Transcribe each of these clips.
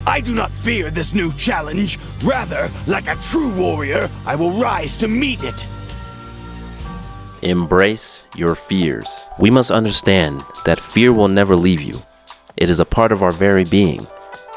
I do not fear this new challenge. Rather, like a true warrior, I will rise to meet it. Embrace your fears. We must understand that fear will never leave you. It is a part of our very being.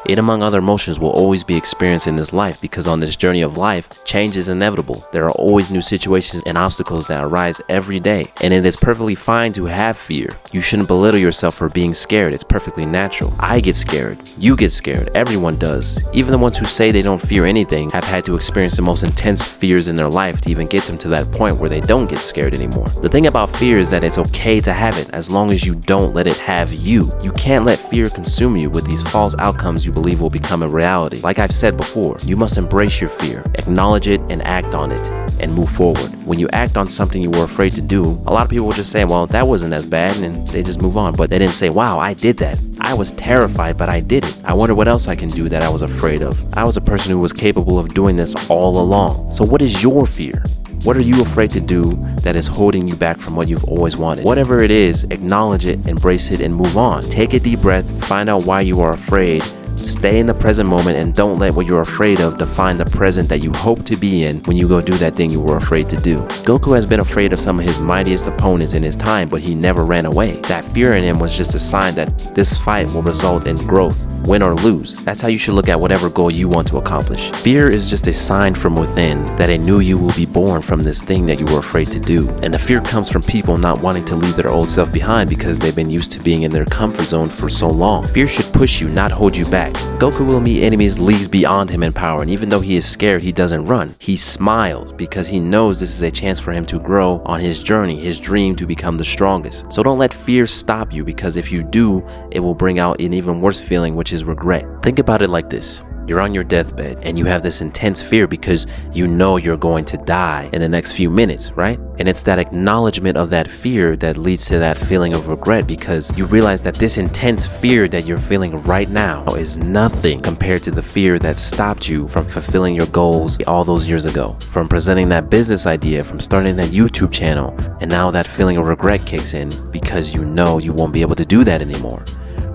It, among other emotions, will always be experienced in this life because on this journey of life, change is inevitable. There are always new situations and obstacles that arise every day, and it is perfectly fine to have fear. You shouldn't belittle yourself for being scared. It's perfectly natural. I get scared. You get scared. Everyone does. Even the ones who say they don't fear anything have had to experience the most intense fears in their life to even get them to that point where they don't get scared anymore. The thing about fear is that it's okay to have it as long as you don't let it have you. You can't let fear consume you with these false outcomes you believe will become a reality. Like I've said before, you must embrace your fear, acknowledge it, and act on it, and move forward. When you act on something you were afraid to do, a lot of people will just say, well, that wasn't as bad, and they just move on. But they didn't say, wow, I did that. I was terrified, but I did it. I wonder what else I can do that I was afraid of. I was a person who was capable of doing this all along. So what is your fear? What are you afraid to do that is holding you back from what you've always wanted? Whatever it is, acknowledge it, embrace it, and move on. Take a deep breath, find out why you are afraid, stay in the present moment, and don't let what you're afraid of define the present that you hope to be in when you go do that thing you were afraid to do. Goku has been afraid of some of his mightiest opponents in his time, but he never ran away. That fear in him was just a sign that this fight will result in growth, win or lose. That's how you should look at whatever goal you want to accomplish. Fear is just a sign from within that a new you will be born from this thing that you were afraid to do. And the fear comes from people not wanting to leave their old self behind because they've been used to being in their comfort zone for so long. Fear should push you, not hold you back. Goku will meet enemies leagues beyond him in power, and even though he is scared, he doesn't run. He smiles because he knows this is a chance for him to grow on his journey, his dream to become the strongest. So don't let fear stop you, because if you do, it will bring out an even worse feeling, which is regret. Think about it like this. You're on your deathbed and you have this intense fear because you know you're going to die in the next few minutes, right? And it's that acknowledgement of that fear that leads to that feeling of regret, because you realize that this intense fear that you're feeling right now is nothing compared to the fear that stopped you from fulfilling your goals all those years ago, from presenting that business idea, from starting that YouTube channel. And now that feeling of regret kicks in because you know you won't be able to do that anymore.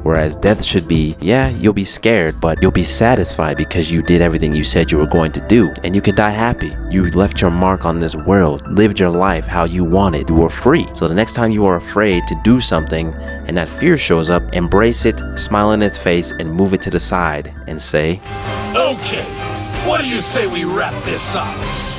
Whereas death should be, yeah, you'll be scared, but you'll be satisfied because you did everything you said you were going to do. And you can die happy. You left your mark on this world, lived your life how you wanted. You were free. So the next time you are afraid to do something and that fear shows up, embrace it, smile in its face, and move it to the side and say, Okay, what do you say we wrap this up?